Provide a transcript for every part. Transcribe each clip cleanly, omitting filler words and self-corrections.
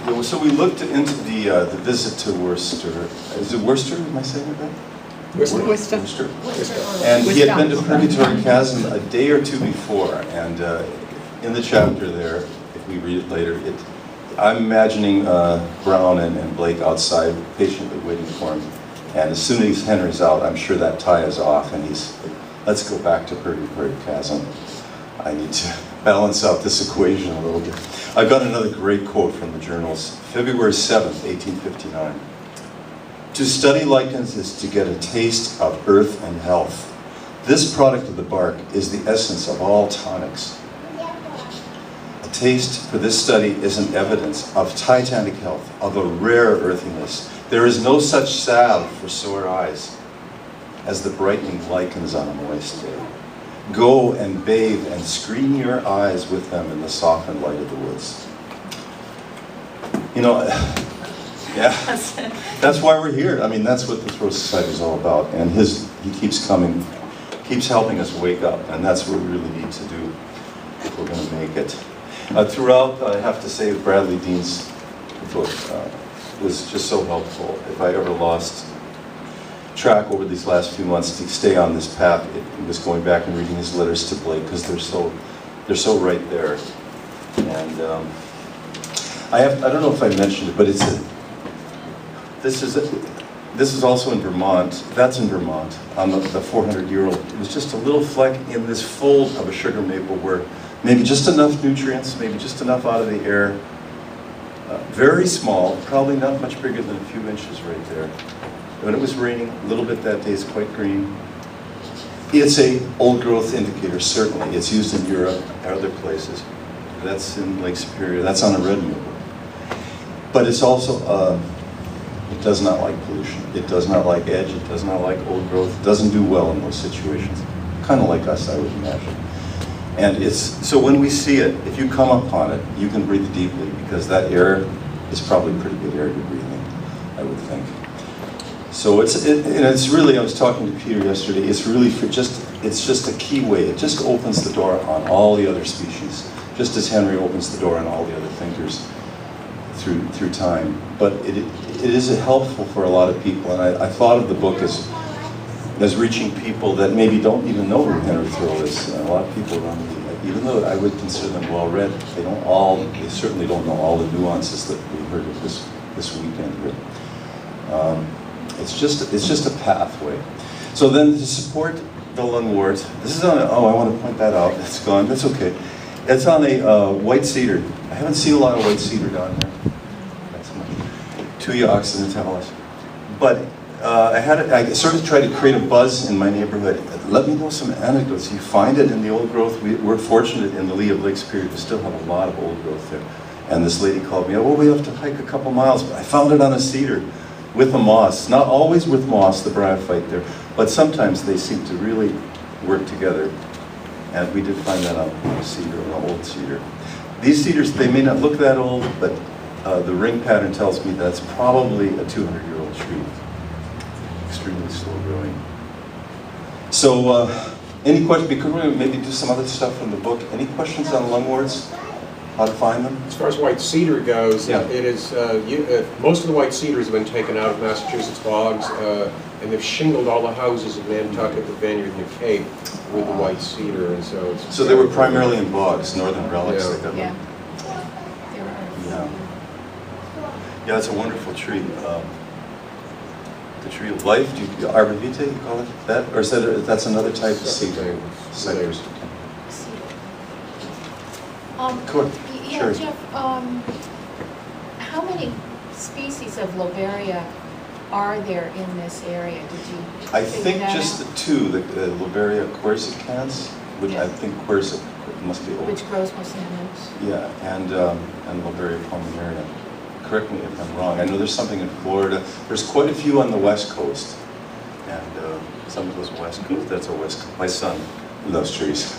Yeah, so we looked into the visit to Worcester. Is it Worcester? Am I saying it right? Worcester. And he had been to Purgatory Chasm a day or two before, and in the chapter there, if we read it later, I'm imagining Brown and Blake outside patiently waiting for him. And as soon as Henry's out, I'm sure that tie is off, and he's, let's go back to Purgatory Chasm. I need to balance out this equation a little bit. I've got another great quote from the journals. February 7th, 1859. To study lichens is to get a taste of earth and health. This product of the bark is the essence of all tonics. A taste for this study is an evidence of titanic health, of a rare earthiness. There is no such salve for sore eyes as the brightening lichens on a moist day. Go and bathe and screen your eyes with them in the softened light of the woods. You know, yeah, that's why we're here. I mean, that's what the Thoreau Society is all about. And he keeps coming, keeps helping us wake up. And that's what we really need to do if we're going to make it. Throughout, I have to say, Bradley Dean's book was just so helpful. If I ever lost track over these last few months to stay on this path, it was going back and reading his letters to Blake, because they're so right there. And I don't know if I mentioned it, but this is also in Vermont. That's in Vermont on the 400-year-old. It was just a little fleck in this fold of a sugar maple where maybe just enough nutrients, maybe just enough out of the air. Very small, probably not much bigger than a few inches right there. When it was raining, a little bit that day, it's quite green. It's a old growth indicator, certainly. It's used in Europe and other places. That's in Lake Superior. That's on a red maple. But it's also, it does not like pollution. It does not like edge. It does not like old growth. It doesn't do well in those situations. Kind of like us, I would imagine. And so when we see it, if you come upon it, you can breathe deeply, because that air is probably pretty good air you're breathing, I would think. So it's really, I was talking to Peter yesterday, it's really it's just a key way. It just opens the door on all the other species, just as Henry opens the door on all the other thinkers through time. But it is helpful for a lot of people, and I thought of the book as reaching people that maybe don't even know who Henry Thoreau is. A lot of people around me, even though I would consider them well-read, they certainly don't know all the nuances that we heard of this weekend here. It's just a pathway. So then to support the Lungwort, this is on I want to point that out, it's gone, that's okay. It's on a white cedar. I haven't seen a lot of white cedar down here. That's much. Tuya occidentalis. But I sort of tried to create a buzz in my neighborhood. Let me know some anecdotes. You find it in the old growth. We're fortunate in the lee of Lake Superior to still have a lot of old growth there. And this lady called me, oh, well, we have to hike a couple miles, but I found it on a cedar with a moss. Not always with moss, the bryophyte there, but sometimes they seem to really work together. And we did find that on a cedar, an old cedar. These cedars, they may not look that old, but the ring pattern tells me that's probably a 200-year-old tree. Extremely slow growing. So, any questions? Because we're going to maybe do some other stuff from the book. Any questions on lungworts? How to find them? As far as white cedar goes, yeah. It is most of the white cedars have been taken out of Massachusetts bogs, and they've shingled all the houses in Nantucket, the Vineyard, and the Cape with the white cedar, and so they were primarily in bogs, northern relics. Yeah. That got them. Yeah, it's a wonderful tree. The tree of life. Arbor vitae, you call it that, or is that's another type of cedar? Cypress. Cool. Yeah, Sure. Jeff, how many species of Loberia are there in this area? Did you I figure think that just out? the two, the Loberia quersicans, which Yeah. I think quersic must be old. Which grows mostly on those? Yeah, and Loberia pulmonaria. Correct me if I'm wrong. I know there's something in Florida. There's quite a few on the West Coast, and some of those West Coast. That's a West Coast. My son loves trees.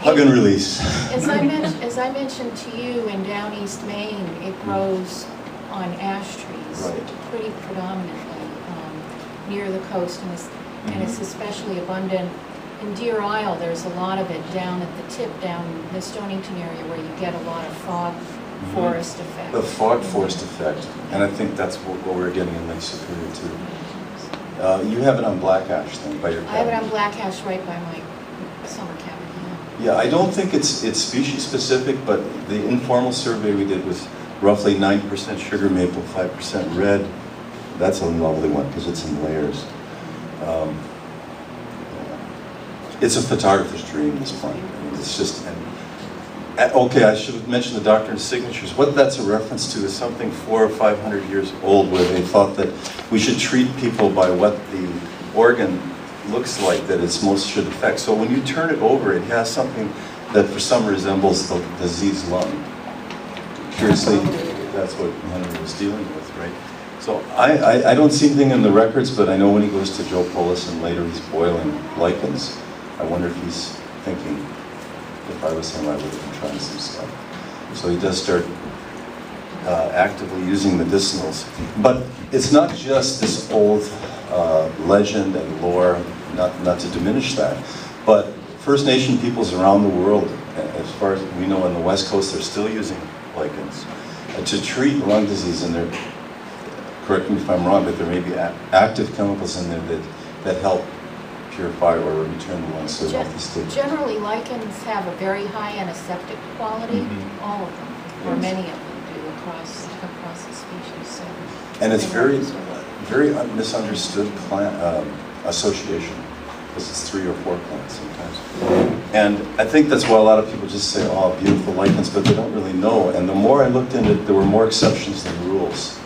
Hug and release. As I mentioned to you, in down East Maine, it grows on ash trees, Right. pretty predominantly near the coast, and it's especially abundant in Deer Isle. There's a lot of it down at the tip, down the Stonington area, where you get a lot of fog forest effect. The fog forest effect, and I think that's what we're getting in Lake Superior too. You have it on black ash then, by your cabin. I have it on black ash right by my summer cabin, Yeah, I don't think it's species specific, but the informal survey we did was roughly 90% sugar maple, 5% red. That's a lovely one because it's in layers. It's a photographer's dream, this plant. I mean, it's just, okay, I should have mentioned the doctrine of signatures. What that's a reference to is something 400 or 500 years old, where they thought that we should treat people by what the organ looks like that its most should affect. So when you turn it over, it has something that for some resembles the diseased lung. Curiously, that's what Henry was dealing with, right? So I don't see anything in the records, but I know when he goes to Joe Polis and later he's boiling lichens, I wonder if he's thinking, if I was him, I would have been trying some stuff. So he does start actively using medicinals. But it's not just this old legend and lore, not to diminish that, but First Nation peoples around the world, as far as we know on the West Coast, they're still using lichens to treat lung disease, and they're, correct me if I'm wrong, but there may be active chemicals in there that help purify or return the lungs to a healthy state. Generally, lichens have a very high antiseptic quality, all of them, or many of them do across the species. So and it's very misunderstood plant association, because it's 3 or 4 plants sometimes. And I think that's why a lot of people just say, oh, beautiful lichens, but they don't really know. And the more I looked into it, there were more exceptions than rules.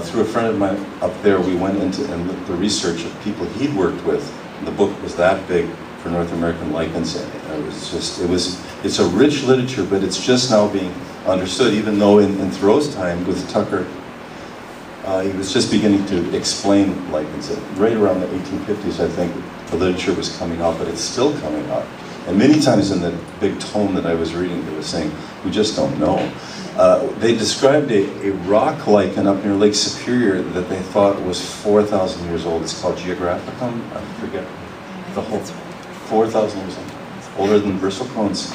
Through a friend of mine up there, we went into and looked the research of people he'd worked with. The book was that big for North American lichens. And it's a rich literature, but it's just now being understood, even though in Thoreau's time with Tucker, he was just beginning to explain lichens. Right around the 1850s, I think, the literature was coming out, but it's still coming out. And many times in the big tome that I was reading, it was saying, we just don't know. They described a rock lichen up near Lake Superior that they thought was 4,000 years old. It's called Geographicum. I forget the whole 4,000 years old, older than bristlecones.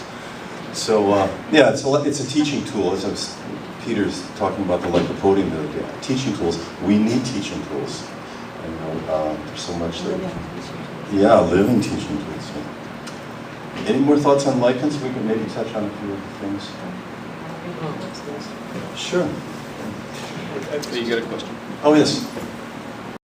So yeah, it's a teaching tool. As I was, Peter's talking about the lycopodium the other day. Teaching tools. We need teaching tools. And, you know, there's so much that. Yeah, living teaching tools. Yeah. Any more thoughts on lichens? We can maybe touch on a few other things. Sure. You got a question? Oh, yes.